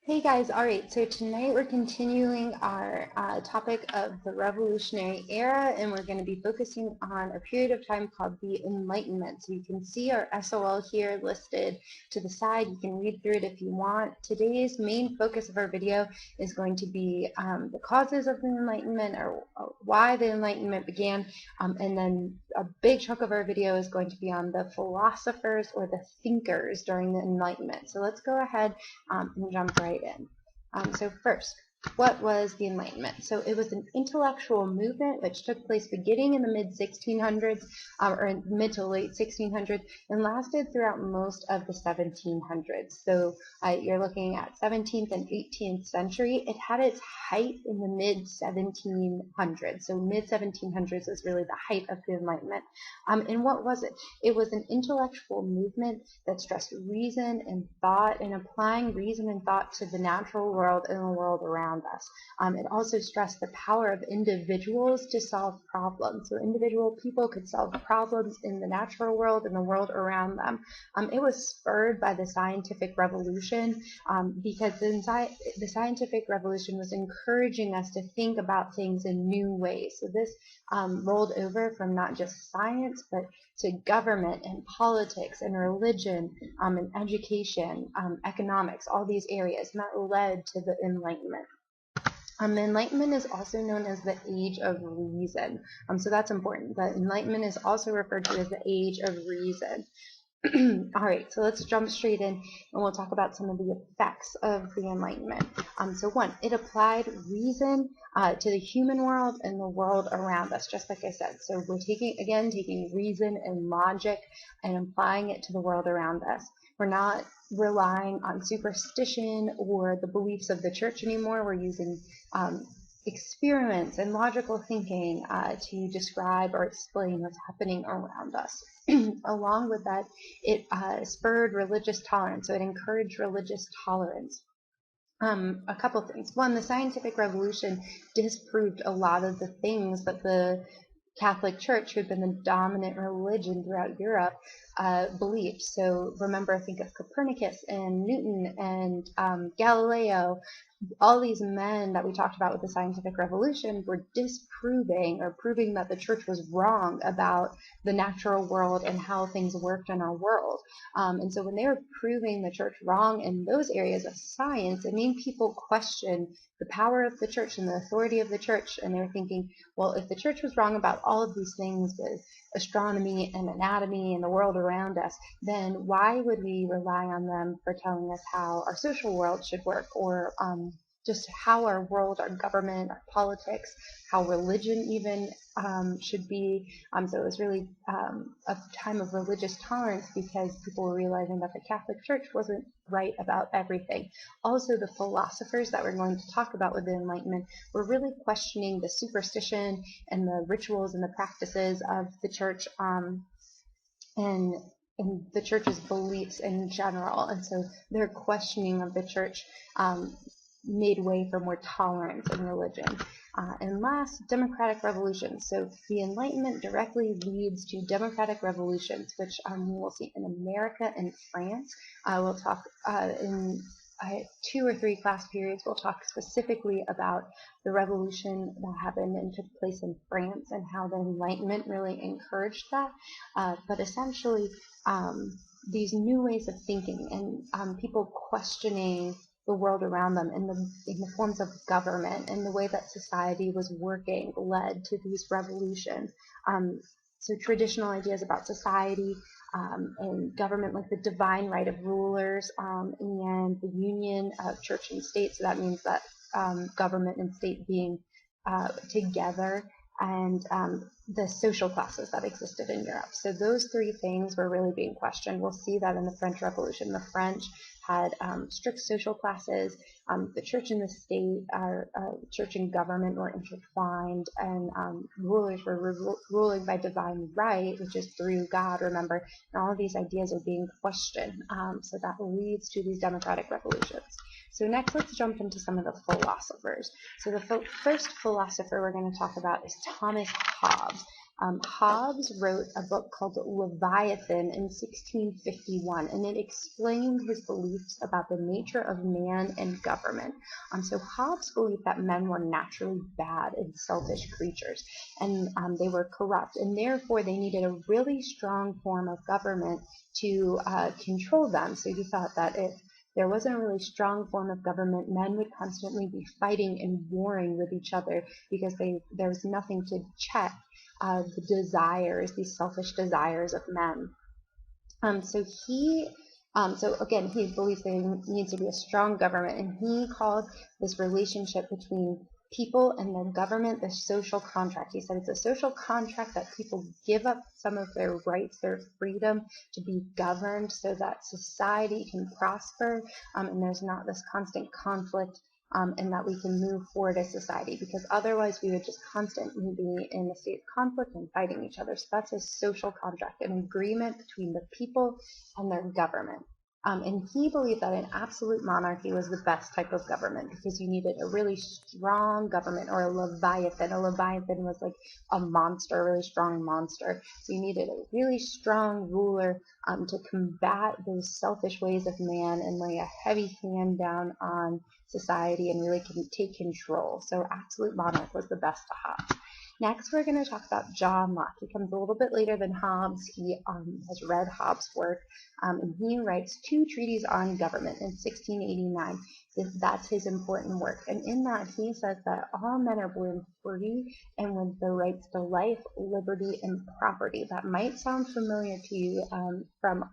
Hey guys, all right, so tonight we're continuing our topic of the Revolutionary Era, and we're going to be focusing on a period of time called the Enlightenment. So you can see our SOL here listed to the side. You can read through it if you want. Today's main focus of our video is going to be the causes of the Enlightenment, or why the Enlightenment began, and then a big chunk of our video is going to be on the philosophers or the thinkers during the Enlightenment. So let's go ahead and jump right in. So first, what was the Enlightenment? So it was an intellectual movement which took place beginning in the mid 1600s, or in mid to late 1600s, and lasted throughout most of the 1700s. So you're looking at 17th and 18th century. It had its height in the mid 1700s. So mid 1700s is really the height of the Enlightenment. And what was it? It was an intellectual movement that stressed reason and thought, and applying reason and thought to the natural world and the world around us. It also stressed the power of individuals to solve problems. So individual people could solve problems in the natural world and the world around them. It was spurred by the scientific revolution, because the scientific revolution was encouraging us to think about things in new ways. So this rolled over from not just science, but to government and politics and religion, and education, economics, all these areas, and that led to the Enlightenment. Enlightenment is also known as the age of reason. So that's important. The Enlightenment is also referred to as the age of reason. All right, so let's jump straight in and we'll talk about some of the effects of the Enlightenment. So one, it applied reason to the human world and the world around us, just like I said. So we're taking reason and logic and applying it to the world around us. We're not relying on superstition or the beliefs of the church anymore. We're using experiments and logical thinking to describe or explain what's happening around us. Along with that, it spurred religious tolerance, so it encouraged religious tolerance. A couple things. One, the scientific revolution disproved a lot of the things that the Catholic Church, who had been the dominant religion throughout Europe, believed. So remember, think of Copernicus and Newton and Galileo. All these men that we talked about with the scientific revolution were disproving or proving that the church was wrong about the natural world and how things worked in our world. And so when they were proving the church wrong in those areas of science, it made people question the power of the church and the authority of the church. And they were thinking, well, if the church was wrong about all of these things with astronomy and anatomy and the world around us, then why would we rely on them for telling us how our social world should work, or just how our world, our government, our politics, how religion even should be. So it was really a time of religious tolerance because people were realizing that the Catholic Church wasn't right about everything. Also, the philosophers that we're going to talk about with the Enlightenment were really questioning the superstition and the rituals and the practices of the church, and the church's beliefs in general. And so their questioning of the church made way for more tolerance in religion. And last, democratic revolutions. So the Enlightenment directly leads to democratic revolutions, which we will see in America and France. We'll talk in 2 or 3 class periods. We'll talk specifically about the revolution that happened and took place in France and how the Enlightenment really encouraged that. But essentially, these new ways of thinking and people questioning the world around them in the forms of government and the way that society was working led to these revolutions. So traditional ideas about society and government, like the divine right of rulers, and the union of church and state. So that means that government and state being together, and the social classes that existed in Europe. So those 3 things were really being questioned. We'll see that in the French Revolution. The French had strict social classes. The church and the state, church and government were intertwined, and rulers were ruling by divine right, which is through God, remember, and all of these ideas are being questioned. So that leads to these democratic revolutions. So next, let's jump into some of the philosophers. So the first philosopher we're going to talk about is Thomas Hobbes. Hobbes wrote a book called Leviathan in 1651, and it explained his beliefs about the nature of man and government. So Hobbes believed that men were naturally bad and selfish creatures, and they were corrupt, and therefore they needed a really strong form of government to control them. So he thought that if there wasn't a really strong form of government, men would constantly be fighting and warring with each other because there was nothing to check the desires, these selfish desires of men. So again, he believes there needs to be a strong government, and he called this relationship between people and their government the social contract. He said it's a social contract that people give up some of their rights, their freedom to be governed so that society can prosper, and there's not this constant conflict, and that we can move forward as society, because otherwise we would just constantly be in a state of conflict and fighting each other. So that's a social contract, an agreement between the people and their government. And he believed that an absolute monarchy was the best type of government because you needed a really strong government, or a leviathan. A leviathan was like a monster, a really strong monster. So you needed a really strong ruler to combat those selfish ways of man and lay a heavy hand down on society and really can take control. So absolute monarch was the best to have. Next, we're going to talk about John Locke. He comes a little bit later than Hobbes. He has read Hobbes' work, and he writes 2 treatises on government in 1689. That's his important work. And in that, he says that all men are born free and with the rights to life, liberty, and property. That might sound familiar to you from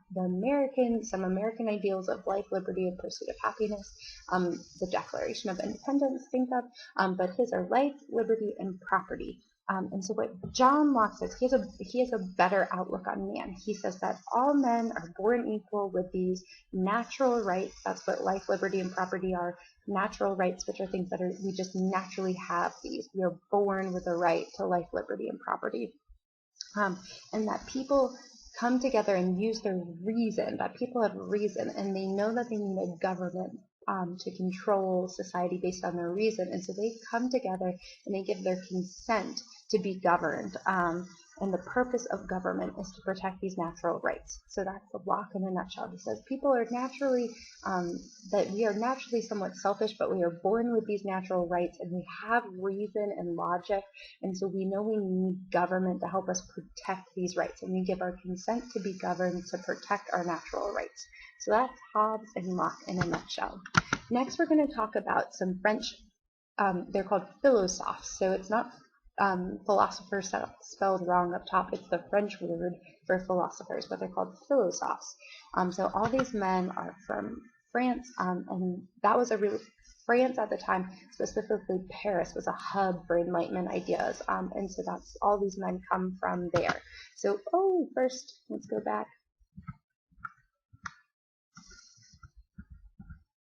some American ideals of life, liberty, and pursuit of happiness, the Declaration of Independence, think of, but his are life, liberty, and property. And so what John Locke says, he has a better outlook on man. He says that all men are born equal with these natural rights. That's what life, liberty, and property are. Natural rights, which are things that we just naturally have these. We are born with a right to life, liberty, and property. And that people come together and use their reason, that people have reason, and they know that they need a government to control society based on their reason. And so they come together and they give their consent to be governed. And the purpose of government is to protect these natural rights. So that's Locke in a nutshell. He says people are naturally, that we are naturally somewhat selfish, but we are born with these natural rights, and we have reason and logic, and so we know we need government to help us protect these rights, and we give our consent to be governed to protect our natural rights. So that's Hobbes and Locke in a nutshell. Next, we're going to talk about some French, they're called philosophes. So it's not philosophers spelled wrong up top. It's the French word for philosophers, but they're called philosophes. So all these men are from France, and that was France at the time, specifically Paris, was a hub for Enlightenment ideas, and so that's all these men come from there. So, first, let's go back.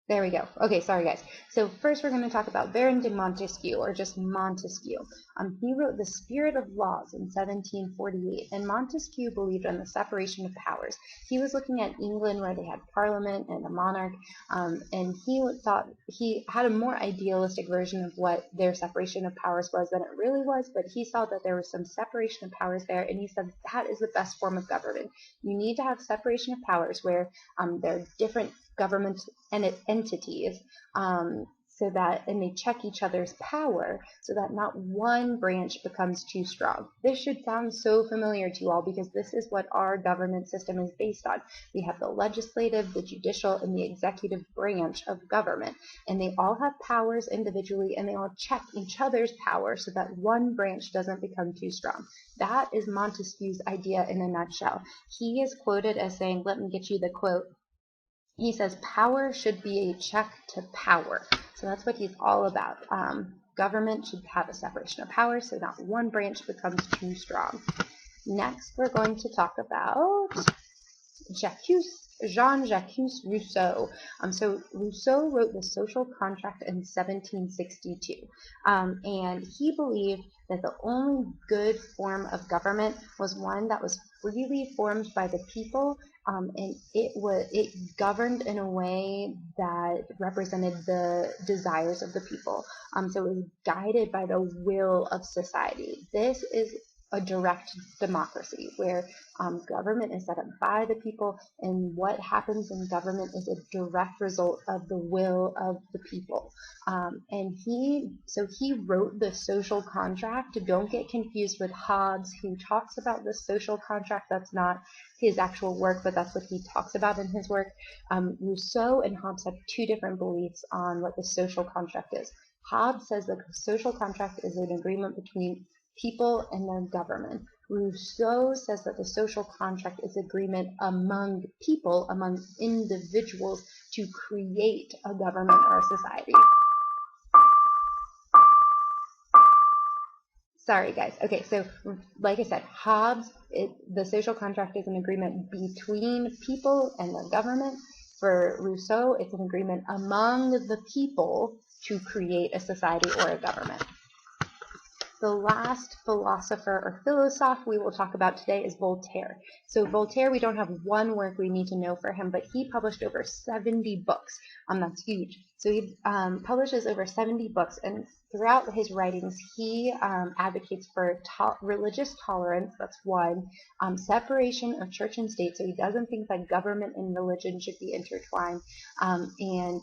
There we go. Okay, sorry guys. So first we're going to talk about Baron de Montesquieu, or just Montesquieu. He wrote The Spirit of Laws in 1748, and Montesquieu believed in the separation of powers. He was looking at England, where they had parliament and a monarch, and he thought he had a more idealistic version of what their separation of powers was than it really was, but he saw that there was some separation of powers there, and he said that is the best form of government. You need to have separation of powers where there are different government entities, and they check each other's power so that not one branch becomes too strong. This should sound so familiar to you all because this is what our government system is based on. We have the legislative, the judicial, and the executive branch of government, and they all have powers individually, and they all check each other's power so that one branch doesn't become too strong. That is Montesquieu's idea in a nutshell. He is quoted as saying, let me get you the quote. He says power should be a check to power. So that's what he's all about. Government should have a separation of powers so not one branch becomes too strong. Next, we're going to talk about Jean-Jacques Rousseau. So Rousseau wrote The Social Contract in 1762, and he believed that the only good form of government was one that was freely formed by the people, and it governed in a way that represented the desires of the people. So it was guided by the will of society. This is a direct democracy where government is set up by the people, and what happens in government is a direct result of the will of the people. And he wrote the social contract. Don't get confused with Hobbes, who talks about the social contract. That's not his actual work, but that's what he talks about in his work. Rousseau and Hobbes have two different beliefs on what the social contract is. Hobbes says that the social contract is an agreement between people and their government. Rousseau says that the social contract is agreement among people, among individuals, to create a government or a society. Sorry, guys. Okay, so like I said, Hobbes, the social contract is an agreement between people and their government. For Rousseau, it's an agreement among the people to create a society or a government. The last philosopher or philosophe we will talk about today is Voltaire. So Voltaire, we don't have one work we need to know for him, but he published over 70 books. That's huge. So he publishes over 70 books, and throughout his writings, he advocates for religious tolerance. That's one. Separation of church and state. So he doesn't think that government and religion should be intertwined. And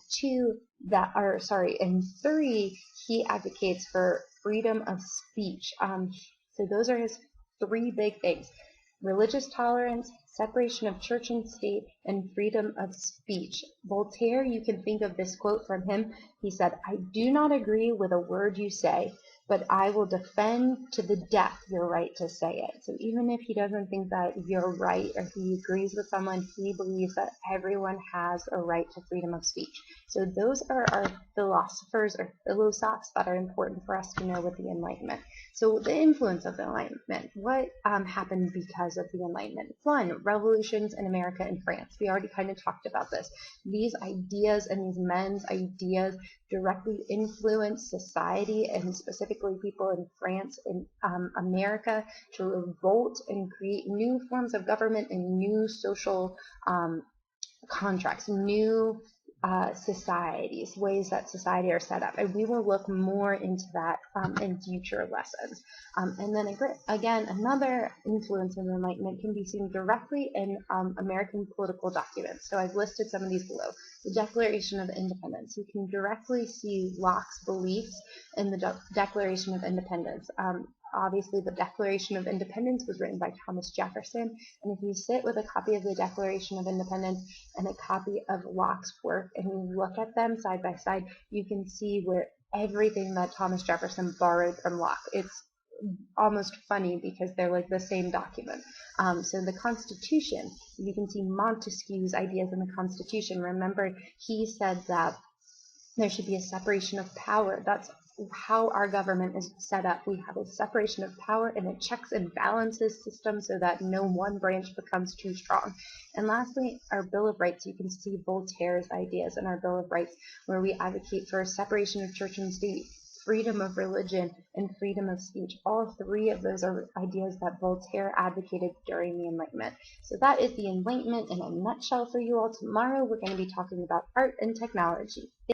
three, he advocates for freedom of speech. So those are his three big things: religious tolerance, separation of church and state, and freedom of speech. Voltaire, you can think of this quote from him. He said, "I do not agree with a word you say, but I will defend to the death your right to say it." So even if he doesn't think that you're right, or he agrees with someone, he believes that everyone has a right to freedom of speech. So those are our philosophers or philosophes that are important for us to know with the Enlightenment. So the influence of the Enlightenment, what happened because of the Enlightenment? One, revolutions in America and France. We already kind of talked about this. These ideas and these men's ideas directly influence society, and specifically people in France and America, to revolt and create new forms of government and new social contracts, new societies, ways that society are set up. And we will look more into that in future lessons. And then again, another influence of the Enlightenment can be seen directly in American political documents. So I've listed some of these below. The Declaration of Independence. You can directly see Locke's beliefs in the Declaration of Independence. Obviously, the Declaration of Independence was written by Thomas Jefferson, and if you sit with a copy of the Declaration of Independence and a copy of Locke's work, and you look at them side by side, you can see where everything that Thomas Jefferson borrowed from Locke. It's almost funny because they're like the same document. So the Constitution, you can see Montesquieu's ideas in the Constitution. Remember, he said that there should be a separation of power. That's how our government is set up. We have a separation of power and a checks and balances system so that no one branch becomes too strong. And lastly, our Bill of Rights. You can see Voltaire's ideas in our Bill of Rights, where we advocate for a separation of church and state, freedom of religion, and freedom of speech. All three of those are ideas that Voltaire advocated during the Enlightenment. So that is the Enlightenment in a nutshell for you all. Tomorrow we're going to be talking about art and technology.